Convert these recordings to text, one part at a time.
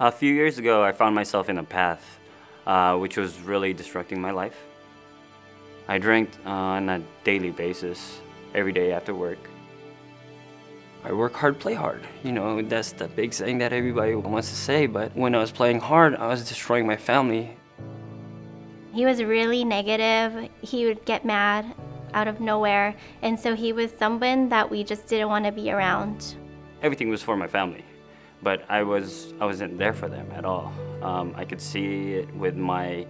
A few years ago, I found myself in a path which was really destructing my life. I drank on a daily basis, every day after work. I work hard, play hard. You know, that's the big thing that everybody wants to say, but when I was playing hard, I was destroying my family. He was really negative. He would get mad out of nowhere, and so he was someone that we just didn't want to be around. Everything was for my family, but I wasn't there for them at all. I could see it with my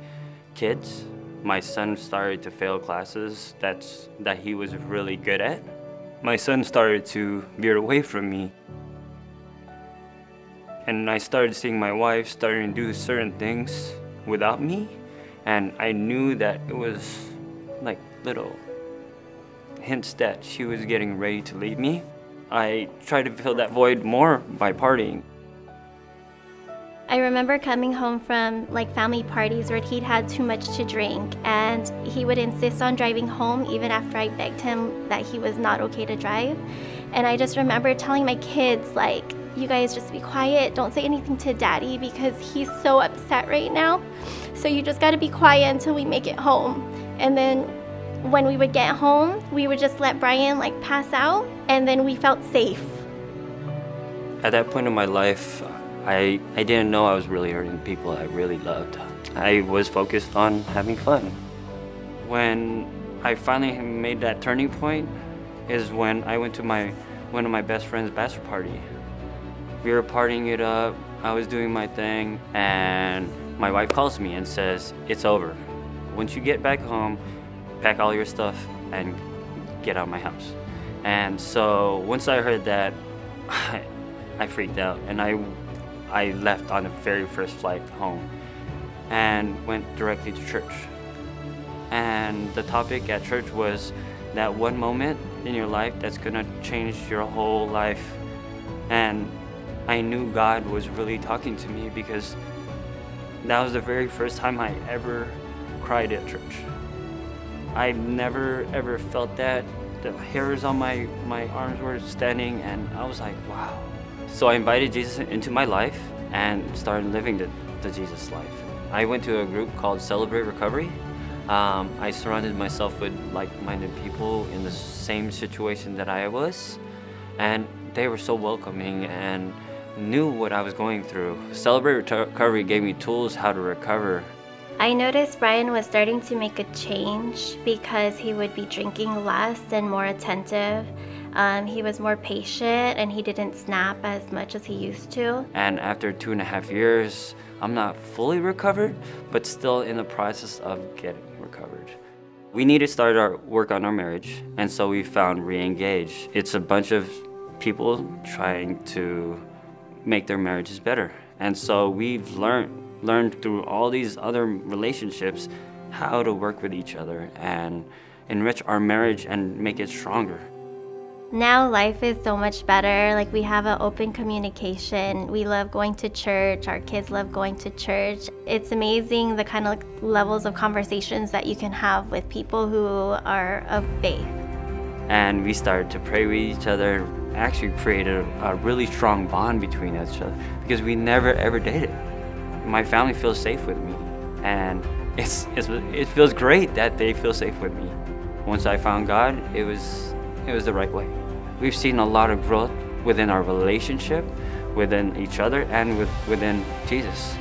kids. My son started to fail classes that he was really good at. My son started to veer away from me. And I started seeing my wife starting to do certain things without me. And I knew that it was like little hints that she was getting ready to leave me. I tried to fill that void more by partying. I remember coming home from like family parties where he'd had too much to drink, and he would insist on driving home even after I begged him that he was not okay to drive. And I just remember telling my kids, like, you guys just be quiet, don't say anything to Daddy because he's so upset right now. So you just gotta be quiet until we make it home. And then when we would get home, we would just let Bryan like pass out, and then we felt safe. At that point in my life, I didn't know I was really hurting people I really loved. I was focused on having fun. When I finally made that turning point is when I went to one of my best friend's bachelor party. We were partying it up, I was doing my thing, and my wife calls me and says, "It's over. Once you get back home, pack all your stuff and get out of my house." And so once I heard that, I freaked out, and I left on the very first flight home and went directly to church. And the topic at church was that one moment in your life that's gonna change your whole life. And I knew God was really talking to me because that was the very first time I ever cried at church. I never ever felt that. The hairs on my arms were standing, and I was like, wow. So I invited Jesus into my life and started living the Jesus life. I went to a group called Celebrate Recovery. I surrounded myself with like-minded people in the same situation that I was, and they were so welcoming and knew what I was going through. Celebrate Recovery gave me tools how to recover. I noticed Bryan was starting to make a change because he would be drinking less and more attentive. He was more patient and he didn't snap as much as he used to. And after 2.5 years, I'm not fully recovered, but still in the process of getting recovered. We need to start our work on our marriage, and so we found Re-Engage. It's a bunch of people trying to make their marriages better. And so we've learned through all these other relationships how to work with each other and enrich our marriage and make it stronger. Now life is so much better. Like, we have an open communication. We love going to church. Our kids love going to church. It's amazing the kind of levels of conversations that you can have with people who are of faith. And we started to pray with each other, actually created a really strong bond between each other because we never ever dated. My family feels safe with me, and it feels great that they feel safe with me. Once I found God, it was the right way. We've seen a lot of growth within our relationship, within each other, and within Jesus.